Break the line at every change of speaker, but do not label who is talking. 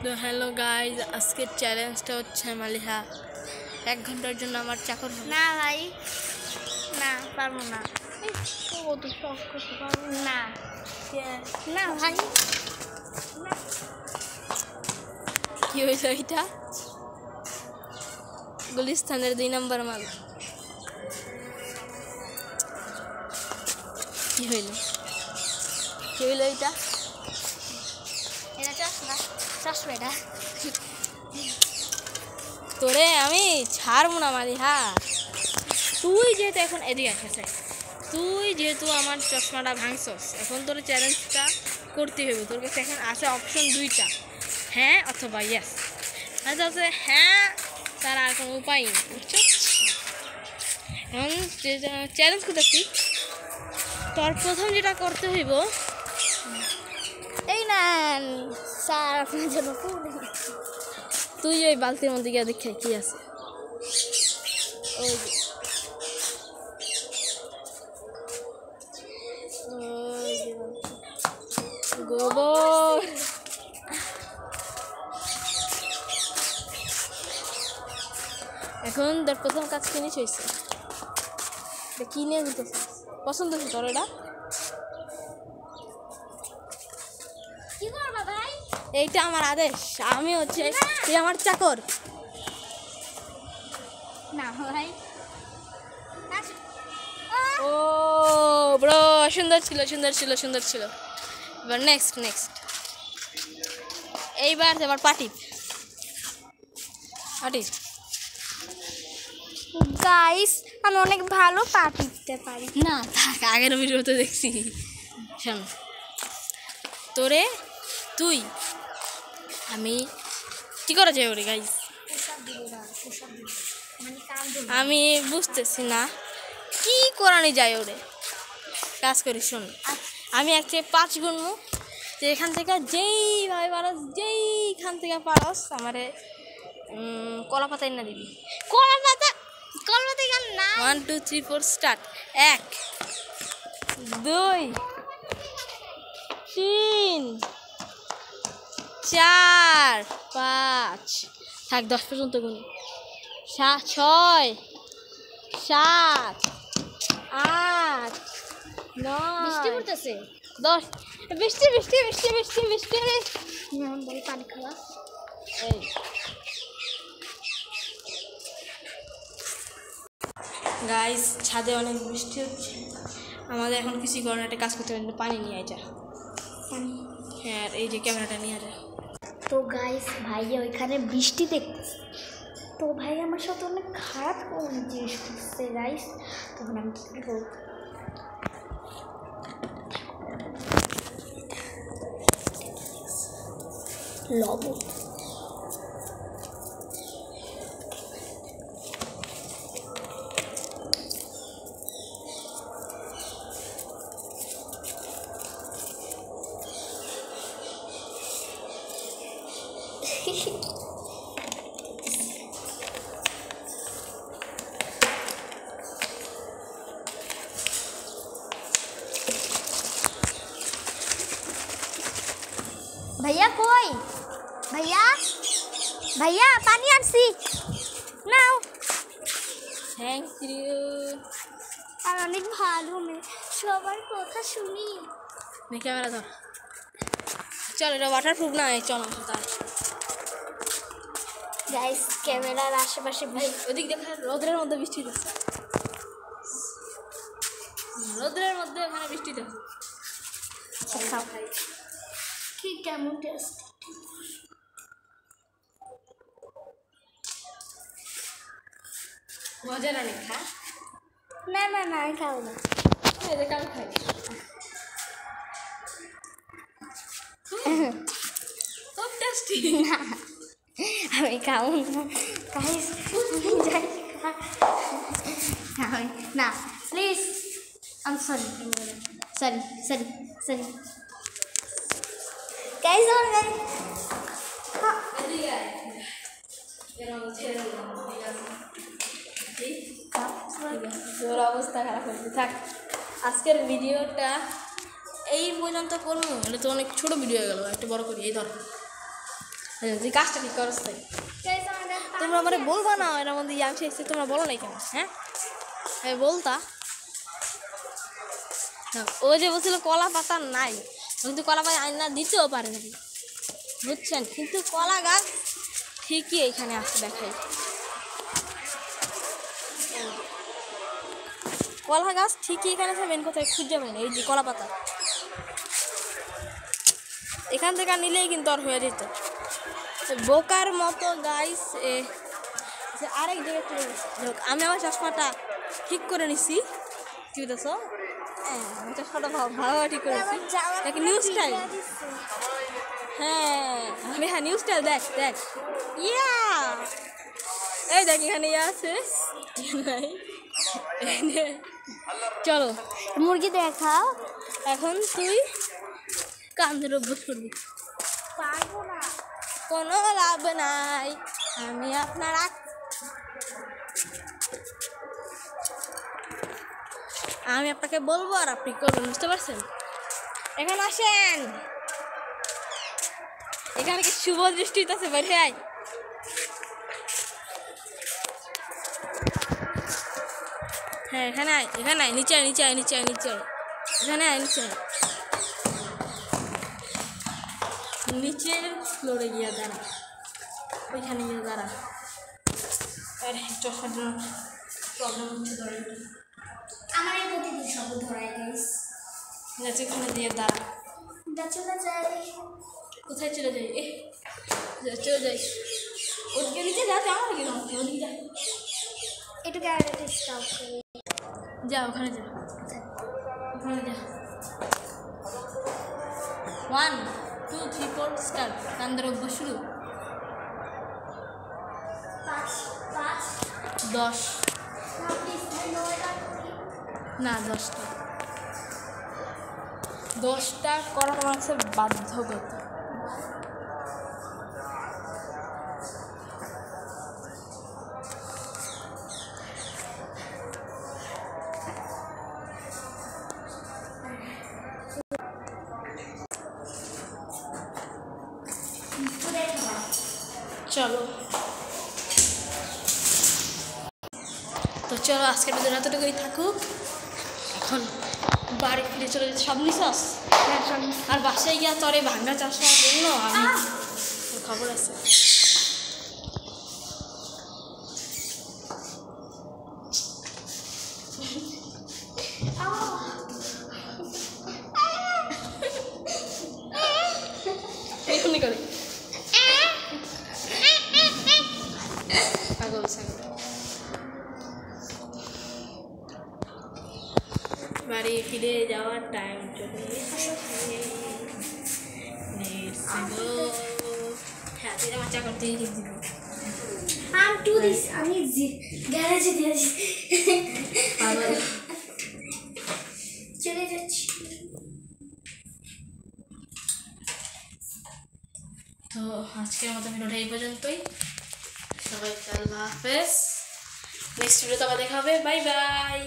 তো hello guys, আজকের চ্যালেঞ্জটা হচ্ছে মালিহা 1 ঘন্টার জন্য আমার চাকর হবে।
না ভাই, না পারবো না।
কত শখ করতে পারবো
না না ভাই, না।
কি হয়েছে এটা? গুলিস্তানের 2 নম্বর মাল। কি হইল এটা?
এটা চশমা, চশমা এটা।
তোরে আমি ছাড়বো না মালিহা। তুই যেহেতু এখন এদিকে আসছে, তুই যেহেতু আমার চশমাটা ভাঙছস, এখন তোর চ্যালেঞ্জটা করতে হবে। তোর কাছে এখন আছে অপশন 2টা, হ্যাঁ অথবা ইয়েস। আচ্ছা আছে হ্যাঁ, তার আর কোনো উপায় নেই, বুঝছো? এখন চ্যালেঞ্জ করতেছি, তোর প্রথম যেটা করতে হইব,
এই না স্যার, আপনার জন্য
তুই ওই বালতির মধ্যে গিয়ে দেখে কি আছে। ওই যে গোবর। এখন তোর প্রথম কাজ কিনিস হয়েছে, কি নিয়ে যেতেছিস? পছন্দ হচ্ছে তোর এটা?
কি করবা ভাই?
এইটা আমার আদেশ, আমি হচ্ছে তুই আমার চাকর।
না ভাই,
ও ব্রো, সুন্দর ছিল সুন্দর ছিল সুন্দর ছিল। এবার নেক্সট এইবার আমার পার্টি
গাইস, আমি অনেক ভালো পা টিপতে পারি।
না থাক, আগের ভিডিওতে দেখছি। শোন, তোরে তুই আমি কি করা যায় ওরে গাইস? আমি বুঝতেছি না কি করানো যায় ওরে। কাজ করি, শোন, আমি একটা 5 গুনবো, যে এখান থেকে যেইভাবে পারস, যেইখান থেকে পারস আমারে কলা পাতা এনে দিবি।
কলা পাতা গান না।
1 2 3 4 স্টার্ট। 1 2 3 4 5 থাক, 10 পর্যন্ত গুনি। 7 6 7 8
বৃষ্টি
9
পড়তেছে।
10। বৃষ্টি বৃষ্টি বৃষ্টি বৃষ্টি বৃষ্টি।
বলি পানি খাওয়া।
এই গাইস, ছাদে অনেক বৃষ্টি হচ্ছে, আমাদের এখন কিছু করার একটা কাজ করতে হবে, পানি নিয়ে যা। হ্যাঁ, এই যে ক্যামেরাটা নিয়ে যা।
তো গাইস, ভাইয়া ওইখানে বৃষ্টি দেখতেছে, তো ভাই আমার সাথে অনেক খারাপ জিনিস করছে গাইস। তখন আমি কি করবো? লবণ। ভাইয়া কই? ভাইয়া ভাইয়া পানি আনছি, নাও।
Thank you.
আর অনেক ভালো মেয়ে, সবার কথা শুনি।
ক্যামেরা ধর, চল, এটা ওয়াটারপ্রুফ না, চল তার।
গাইস, ক্যামেরার আশেপাশে
ভাই ওদিক দেখা, রোদ্রের মধ্যে বৃষ্টি দিচ্ছে, রোদ্রের মধ্যে এখানে বৃষ্টি দিচ্ছে।
খাও ভাই, কি কেমন টেস্ট?
মজা না খা।
না না না, আমি খাবো না।
এটা কাল খাই, খুব টেস্টি।
না, আমি খাবো না গাইস, আমি যাই না, please. I am sorry sorry sorry sorry guys.
তোর অবস্থা খারাপ হয়েছে, থাক। আজকের ভিডিওটা এই পর্যন্ত করবো, এটা তো অনেক ছোট ভিডিও হয়ে গেল, একটু বড় করি। এই ধর। যে কাজটা ঠিক করছ তাই তোমরা মানে বলবা না এর মধ্যে ইয়াং এসেছে তোমরা বলো নাই কেন হ্যাঁ বলতা ও যে বলছিল কলা পাতা নাই কিন্তু কলা পাতা আইনা দিতেও পারে না বুঝছেন কিন্তু কলা গাছ ঠিকই এখানে আসতে দেখাই কলা গাছ ঠিকই এখানে আছে মেন কোথায় খুঁজে পাই না এই যে কলা পাতা এখান থেকে নিলেই কিন্তু আর হয়ে যেত বোকার মতো গাইস আরেক জায়গায় চলে গেছে আমি আমার চশমাটা ঠিক করে নিছি কি বলতেছ হ্যাঁ আমার চশমাটা ভালোভাবে ঠিক করেছি দেখ নিউ স্টাইল হ্যাঁ আমি হ্যাঁ নিউ স্টাইল দেখ দেখ ইয়া এই দেখ এখানে ইয়ে আছে চলো
মুরগি দেখাও
এখন তুই কান্দের অভ্যাস করবি
পারবো না
কোনো লাভ নাই আমি আপনার আমি আপনাকে বলবো আর আপনি করবেন বুঝতে পারছেন এখানে আসেন এখানে কি শুভ দৃষ্টি আছে বাইরে আয় হ্যাঁ এখানে আয় এখানে আয় নিচে আয় নিচে আয় নিচে আয় নিচে আয় এখানে আয় নিচে আয় নিচের ফ্লোরে গিয়ে দাঁড়া ওইখানে গিয়ে দাঁড়া আরে চশমার জন্য প্রবলেম হচ্ছে ধরে
আমার এই প্রতিদিন সব ধরাই গাইস
গাছে ওখানে দিয়ে দাঁড়া
চলে যাই
কোথায় চলে যাই চলে যাই ওদিকে নিচে যা যাও নাকি না ওদিকে যা
একটু ক্যারেটে স্টপ করে
যা ওখানে যা ওখানে যা 1 2 3 4 স্টার্ট কান্দের অভ্যাস শুরু 10 না 10টা করা তোমার কাছে বাধ্যগত চলো তো চলো আজকের ভিডিও এতটুকুই থাকুক এখন বাড়ি ফিরে চলে যেতে সব নিশ্বাস আর বাসায় গিয়া তোর এই ভাঙ্গা চাষ হওয়ার জন্য আমি খবর আছে এখনই করে পাগল ছাগল বাড়ি ফিরে যাওয়ার টাইম চলে হ্যাঁ তুই আমার চা করতেই কিন্তু
আমি গ্যারেজে দিয়েছি
পাগল
চলে যাচ্ছি
তো আজকের মতো ভিডিওটা এই পর্যন্তই সবাইকে আল্লাহ হাফেজ নেক্সট ভিডিওতে আবার দেখা হবে বাই বাই